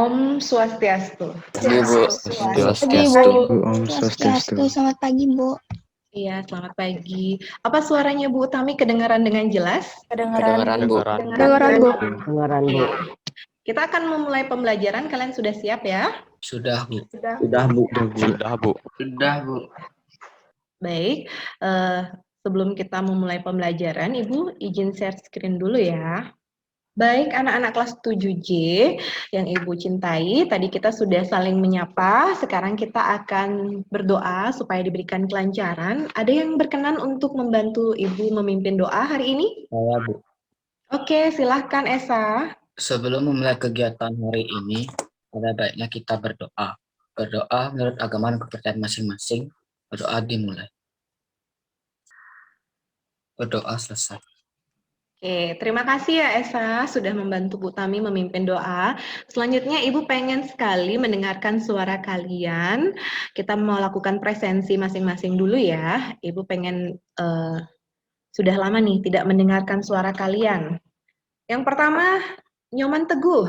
Om Swastiastu. Pagi, Bu. Swastiastu. Om Swastiastu. Selamat pagi, Bu. Iya, selamat pagi. Apa suaranya Bu Utami kedengaran dengan jelas? Kedengaran, Bu. Kedengaran, Bu. Kedengaran, Bu. Kita akan memulai pembelajaran. Kalian sudah siap ya? Sudah, Bu. Sudah, Bu. Sudah, Bu. Baik. Sebelum kita memulai pembelajaran, Ibu izin share screen dulu ya. Baik, anak-anak kelas 7J yang Ibu cintai, tadi kita sudah saling menyapa, sekarang kita akan berdoa supaya diberikan kelancaran. Ada yang berkenan untuk membantu Ibu memimpin doa hari ini? Saya, Bu. Oke, silahkan Esa. Sebelum memulai kegiatan hari ini, ada baiknya kita berdoa. Berdoa menurut agama dan kepercayaan masing-masing. Berdoa dimulai. Berdoa selesai. Oke, terima kasih ya Esa sudah membantu Bu Tami memimpin doa. Selanjutnya Ibu pengen sekali mendengarkan suara kalian. Kita mau lakukan presensi masing-masing dulu ya. Ibu pengen sudah lama nih tidak mendengarkan suara kalian. Yang pertama, Nyoman Teguh.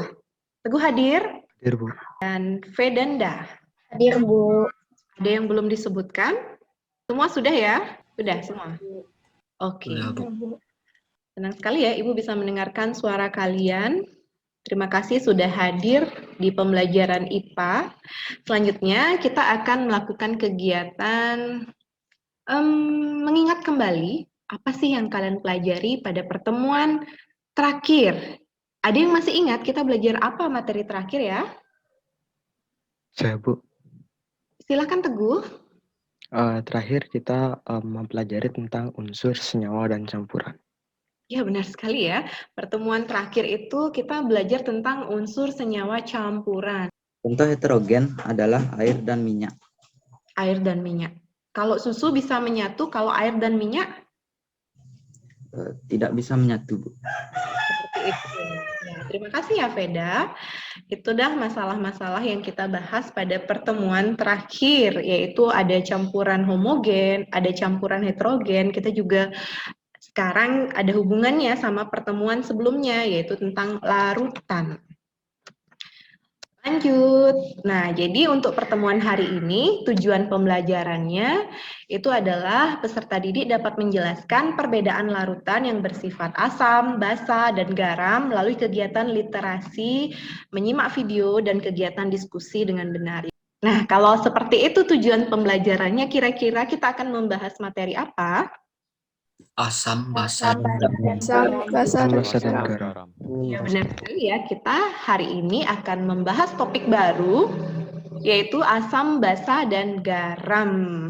Teguh hadir? Hadir, Bu. Dan Vedanda. Hadir, Bu. Ada yang belum disebutkan? Semua sudah ya? Sudah semua? Oke. Sudah, Bu. Senang sekali ya Ibu bisa mendengarkan suara kalian. Terima kasih sudah hadir di pembelajaran IPA. Selanjutnya kita akan melakukan kegiatan mengingat kembali apa sih yang kalian pelajari pada pertemuan terakhir. Ada yang masih ingat kita belajar apa materi terakhir ya? Saya, Bu. Silakan Teguh. Terakhir kita mempelajari tentang unsur, senyawa, dan campuran. Ya benar sekali ya. Pertemuan terakhir itu kita belajar tentang unsur, senyawa, campuran. Contoh heterogen adalah air dan minyak. Air dan minyak. Kalau susu bisa menyatu, kalau air dan minyak? Tidak bisa menyatu, Bu. Seperti itu. Ya, terima kasih ya Veda. Itu dah masalah-masalah yang kita bahas pada pertemuan terakhir, yaitu ada campuran homogen, ada campuran heterogen. Kita juga sekarang ada hubungannya sama pertemuan sebelumnya, yaitu tentang larutan. Lanjut. Nah, jadi untuk pertemuan hari ini, tujuan pembelajarannya itu adalah peserta didik dapat menjelaskan perbedaan larutan yang bersifat asam, basa, dan garam melalui kegiatan literasi, menyimak video, dan kegiatan diskusi dengan benar. Nah, kalau seperti itu tujuan pembelajarannya, kira-kira kita akan membahas materi apa? Asam, basa, dan garam. Ya benar sekali ya, kita hari ini akan membahas topik baru, yaitu asam, basa, dan garam.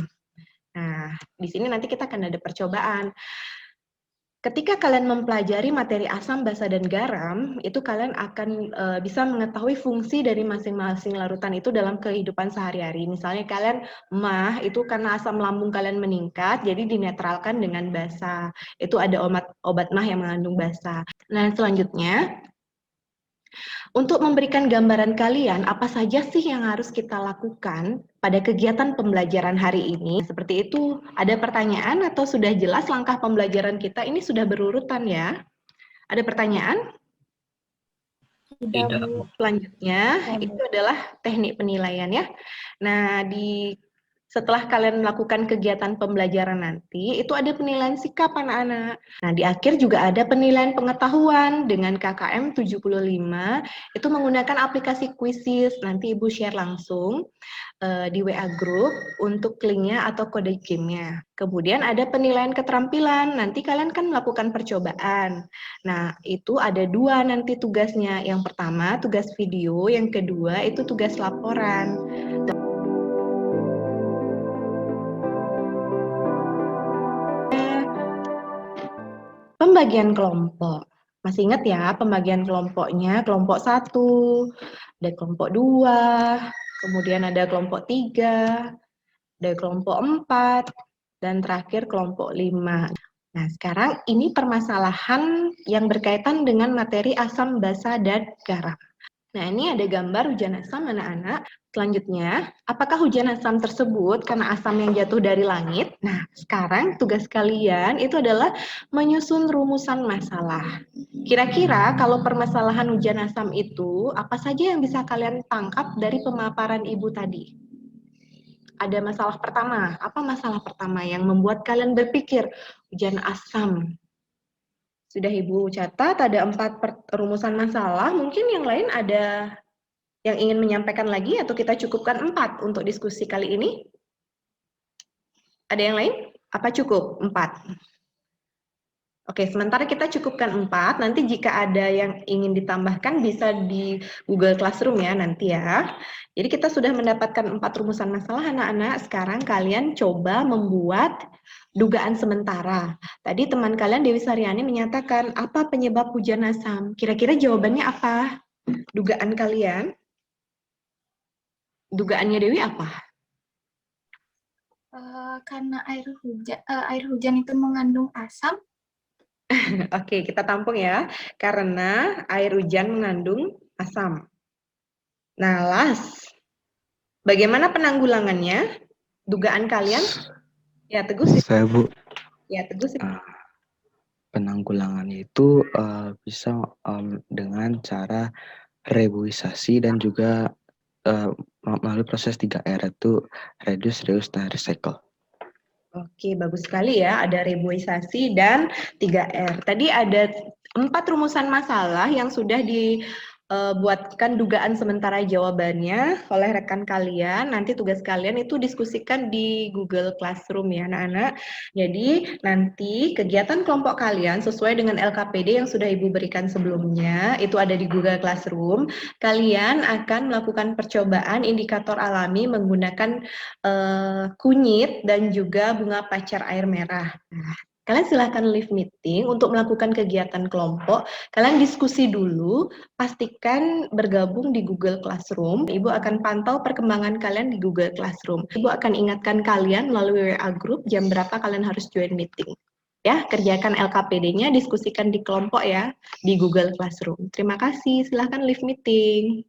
Nah, di sini nanti kita akan ada percobaan. Ketika kalian mempelajari materi asam, basa, dan garam, itu kalian akan bisa mengetahui fungsi dari masing-masing larutan itu dalam kehidupan sehari-hari. Misalnya kalian mah itu karena asam lambung kalian meningkat, jadi dinetralkan dengan basa. Itu ada obat mah yang mengandung basa. Nah, selanjutnya, untuk memberikan gambaran kalian, apa saja sih yang harus kita lakukan pada kegiatan pembelajaran hari ini? Seperti itu, ada pertanyaan atau sudah jelas langkah pembelajaran kita? Ini sudah berurutan ya. Ada pertanyaan? Tidak, Bu. Selanjutnya, itu adalah teknik penilaian ya. Nah, setelah kalian melakukan kegiatan pembelajaran nanti, itu ada penilaian sikap anak-anak. Nah, di akhir juga ada penilaian pengetahuan dengan KKM 75, itu menggunakan aplikasi Quizzes. Nanti Ibu share langsung di WA Group untuk linknya atau kode gamenya. Kemudian ada penilaian keterampilan, nanti kalian kan melakukan percobaan. Nah, itu ada dua nanti tugasnya. Yang pertama, tugas video, yang kedua itu tugas laporan. Pembagian kelompok. Masih ingat ya pembagian kelompoknya? Kelompok 1, ada kelompok 2, kemudian ada kelompok 3, ada kelompok 4, dan terakhir kelompok 5. Nah, sekarang ini permasalahan yang berkaitan dengan materi asam, basa, dan garam. Nah, ini ada gambar hujan asam anak-anak. Selanjutnya, apakah hujan asam tersebut karena asam yang jatuh dari langit? Nah, sekarang tugas kalian itu adalah menyusun rumusan masalah. Kira-kira kalau permasalahan hujan asam itu, apa saja yang bisa kalian tangkap dari pemaparan Ibu tadi? Ada masalah pertama. Apa masalah pertama yang membuat kalian berpikir hujan asam? Sudah Ibu catat, ada 4 rumusan masalah. Mungkin yang lain ada yang ingin menyampaikan lagi atau kita cukupkan 4 untuk diskusi kali ini? Ada yang lain? Apa cukup? 4. Oke, sementara kita cukupkan 4. Nanti jika ada yang ingin ditambahkan bisa di Google Classroom ya nanti ya. Jadi kita sudah mendapatkan 4 rumusan masalah anak-anak. Sekarang kalian coba membuat dugaan sementara. Tadi teman kalian Dewi Saryani menyatakan apa penyebab hujan asam. Kira-kira jawabannya apa? Dugaan kalian? Dugaannya Dewi apa? Karena air hujan itu mengandung asam. Oke, kita tampung ya. Karena air hujan mengandung asam. Nah, Las, bagaimana penanggulangannya? Dugaan kalian? Ya, Teguh. Saya Bu, Ya, Teguh. penanggulangan itu bisa dengan cara rebuisasi dan juga melalui proses 3R itu reduce, reuse, dan recycle. Oke, bagus sekali ya. Ada rebuisasi dan 3R. Tadi ada 4 rumusan masalah yang sudah dibuatkan dugaan sementara jawabannya oleh rekan kalian. Nanti tugas kalian itu diskusikan di Google Classroom ya anak-anak. Jadi nanti kegiatan kelompok kalian sesuai dengan LKPD yang sudah Ibu berikan sebelumnya, itu ada di Google Classroom. Kalian akan melakukan percobaan indikator alami menggunakan kunyit dan juga bunga pacar air merah. Nah, kalian silahkan leave meeting untuk melakukan kegiatan kelompok. Kalian diskusi dulu, pastikan bergabung di Google Classroom. Ibu akan pantau perkembangan kalian di Google Classroom. Ibu akan ingatkan kalian melalui WA Group jam berapa kalian harus join meeting. Ya, kerjakan LKPD-nya, diskusikan di kelompok ya, di Google Classroom. Terima kasih, silahkan leave meeting.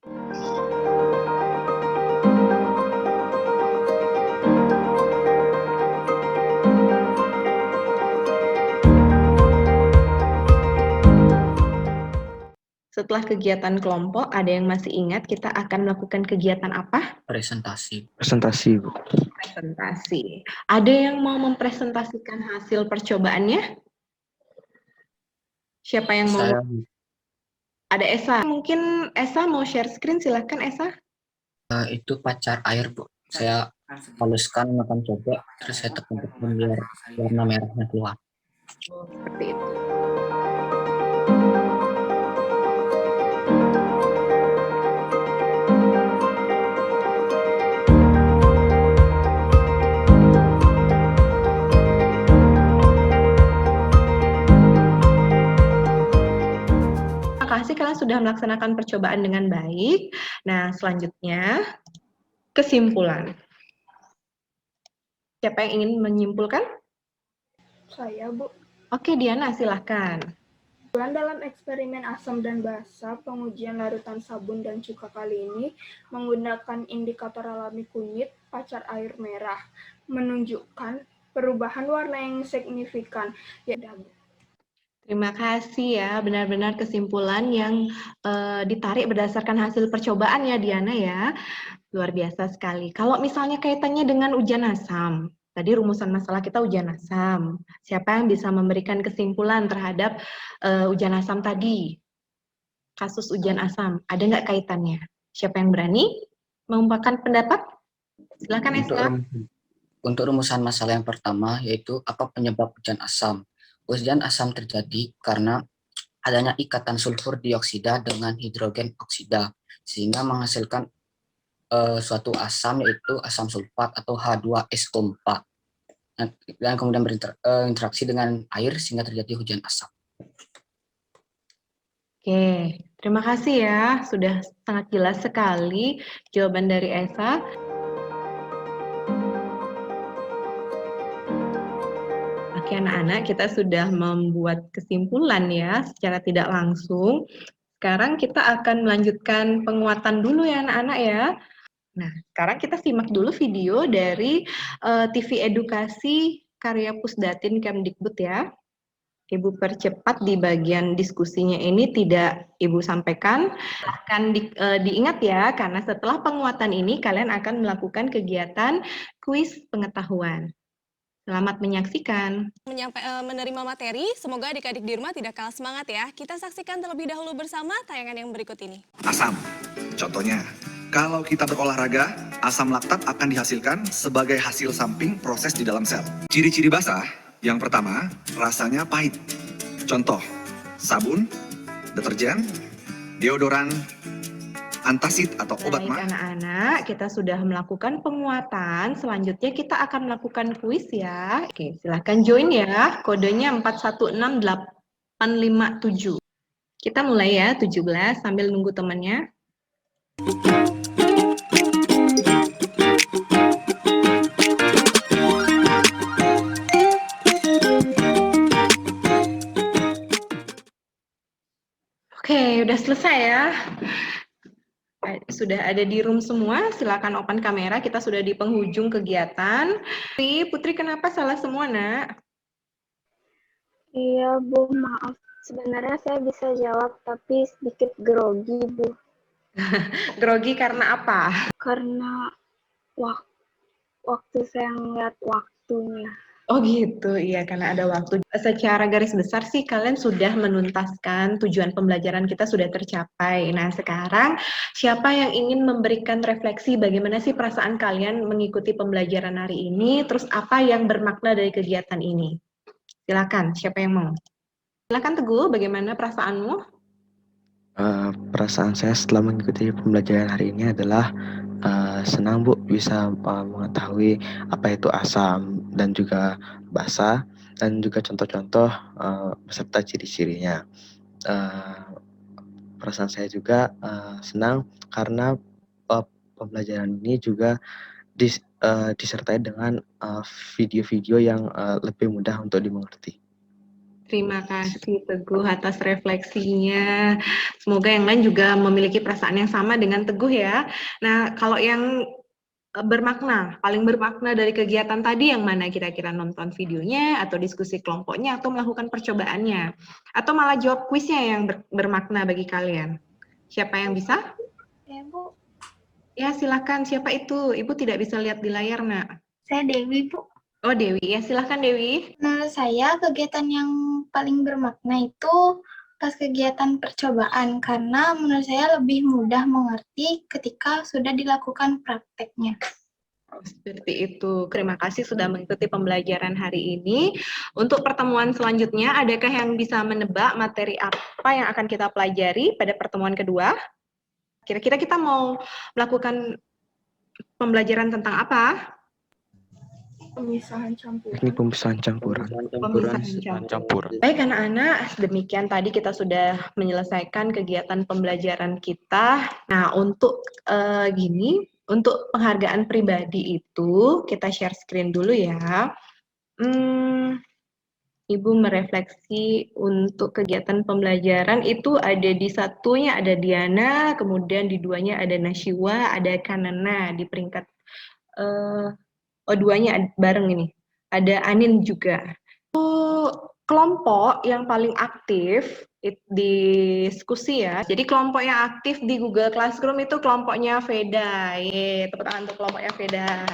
Setelah kegiatan kelompok, ada yang masih ingat kita akan melakukan kegiatan apa? Presentasi. Presentasi Bu. Presentasi. Ada yang mau mempresentasikan hasil percobaannya? Siapa yang mau? Saya Ada Esa. Mungkin Esa mau share screen, silahkan Esa. itu pacar air Bu. Saya haluskan makan coba, terus saya tekan-tekan biar warna merahnya keluar. Oh, seperti itu. Terima kasih kalian sudah melaksanakan percobaan dengan baik. Nah, selanjutnya kesimpulan. Siapa yang ingin menyimpulkan? Saya, Bu. Oke, Diana, silahkan. Dalam eksperimen asam dan basa, pengujian larutan sabun dan cuka kali ini menggunakan indikator alami kunyit pacar air merah, menunjukkan perubahan warna yang signifikan. Ya, Bu. Terima kasih ya, benar-benar kesimpulan yang ditarik berdasarkan hasil percobaan ya Diana ya. Luar biasa sekali. Kalau misalnya kaitannya dengan hujan asam, tadi rumusan masalah kita hujan asam. Siapa yang bisa memberikan kesimpulan terhadap hujan asam tadi? Kasus hujan asam, ada nggak kaitannya? Siapa yang berani mengungkapkan pendapat? Silakan Esla. Untuk rumusan masalah yang pertama, yaitu apa penyebab hujan asam. Hujan asam terjadi karena adanya ikatan sulfur dioksida dengan hidrogen oksida, sehingga menghasilkan suatu asam, yaitu asam sulfat atau H2SO4. Dan kemudian berinteraksi dengan air sehingga terjadi hujan asam. Oke, terima kasih ya. Sudah sangat jelas sekali jawaban dari Esa. Oke anak-anak, kita sudah membuat kesimpulan ya secara tidak langsung. sekarang kita akan melanjutkan penguatan dulu ya anak-anak ya. Nah, sekarang kita simak dulu video dari TV Edukasi karya Pusdatin Kemdikbud ya. Ibu percepat di bagian diskusinya ini tidak Ibu sampaikan. Akan diingat ya, karena setelah penguatan ini kalian akan melakukan kegiatan kuis pengetahuan. Selamat menyaksikan. Menerima materi, semoga adik-adik di rumah tidak kalah semangat ya. Kita saksikan terlebih dahulu bersama tayangan yang berikut ini. Asam, contohnya, kalau kita berolahraga, asam laktat akan dihasilkan sebagai hasil samping proses di dalam sel. Ciri-ciri basah, yang pertama, rasanya pahit. Contoh, sabun, deterjen, deodoran, antasid atau obat Baik anak-anak, kita sudah melakukan penguatan. Selanjutnya kita akan melakukan kuis ya. Oke, silahkan join ya. Kodenya 416857. Kita mulai ya, 17 sambil nunggu temannya. Oke, udah selesai ya. Sudah ada di room semua, silakan open kamera, kita sudah di penghujung kegiatan. Putri, kenapa salah semua, nak? Iya, Bu, maaf. Sebenarnya saya bisa jawab, tapi sedikit grogi, Bu. Grogi karena apa? Karena waktu saya ngeliat waktunya. Oh gitu, iya karena ada waktu. Secara garis besar sih kalian sudah menuntaskan tujuan pembelajaran kita sudah tercapai. Nah sekarang siapa yang ingin memberikan refleksi bagaimana sih perasaan kalian mengikuti pembelajaran hari ini, terus apa yang bermakna dari kegiatan ini? Silakan, siapa yang mau? Silakan Teguh, bagaimana perasaanmu? Perasaan saya setelah mengikuti pembelajaran hari ini adalah senang Bu bisa mengetahui apa itu asam dan juga basa dan juga contoh-contoh beserta ciri-cirinya. Perasaan saya juga senang karena pembelajaran ini juga disertai dengan video-video yang lebih mudah untuk dimengerti. Terima kasih Teguh atas refleksinya. Semoga yang lain juga memiliki perasaan yang sama dengan Teguh ya. Nah, kalau yang bermakna, paling bermakna dari kegiatan tadi yang mana kira-kira nonton videonya atau diskusi kelompoknya atau melakukan percobaannya? Atau malah jawab kuisnya yang bermakna bagi kalian? Siapa yang bisa? Ya, Bu. Ya, silakan. Siapa itu? Ibu tidak bisa lihat di layar, nak. Saya Dewi, Bu. Oh, Dewi. Ya, silakan Dewi. Menurut saya kegiatan yang paling bermakna itu pas kegiatan percobaan, karena menurut saya lebih mudah mengerti ketika sudah dilakukan prakteknya. Oh, seperti itu. Terima kasih sudah mengikuti pembelajaran hari ini. Untuk pertemuan selanjutnya, adakah yang bisa menebak materi apa yang akan kita pelajari pada pertemuan kedua? Kira-kira kita mau melakukan pembelajaran tentang apa? Pemisahan campuran. Teknik pemisahan campuran. Pemisahan Campuran. Baik anak-anak, demikian tadi kita sudah menyelesaikan kegiatan pembelajaran kita. Nah, untuk untuk penghargaan pribadi itu kita share screen dulu ya. Ibu merefleksi untuk kegiatan pembelajaran itu ada di satunya ada Diana, kemudian di duanya ada Nashiwa, ada Kanana di peringkat duanya bareng ini. Ada Anin juga. Kelompok yang paling aktif di diskusi ya. Jadi kelompok yang aktif di Google Classroom itu kelompoknya Veda. Tepuk tangan untuk kelompoknya Veda.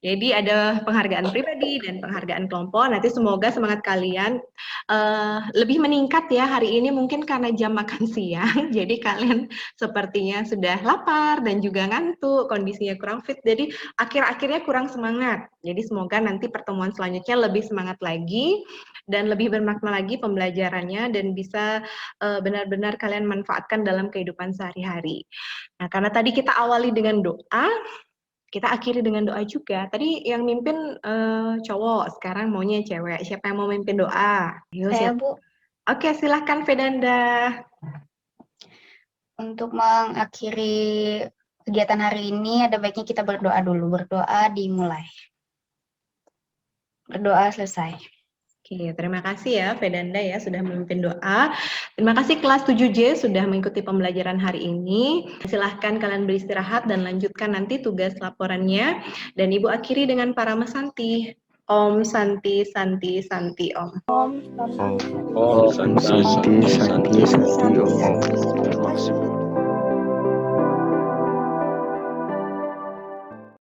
Jadi ada penghargaan pribadi dan penghargaan kelompok. Nanti semoga semangat kalian lebih meningkat ya hari ini mungkin karena jam makan siang. Jadi kalian sepertinya sudah lapar dan juga ngantuk, kondisinya kurang fit. Jadi akhir-akhirnya kurang semangat. Jadi semoga nanti pertemuan selanjutnya lebih semangat lagi dan lebih bermakna lagi pembelajarannya dan bisa benar-benar kalian manfaatkan dalam kehidupan sehari-hari. Nah, karena tadi kita awali dengan doa, kita akhiri dengan doa juga. Tadi yang mimpin cowok, sekarang maunya cewek. Siapa yang mau mimpin doa? Saya, Bu. Oke, silahkan Vedanda. Untuk mengakhiri kegiatan hari ini, ada baiknya kita berdoa dulu. Berdoa dimulai. Berdoa selesai. Oke, terima kasih ya Vedanda ya sudah memimpin doa. Terima kasih kelas 7J sudah mengikuti pembelajaran hari ini. Silahkan kalian beristirahat dan lanjutkan nanti tugas laporannya. Dan Ibu akhiri dengan para mesanti. Om Santi Santi Santi Om. Om, Om Santi Santi Santi Om.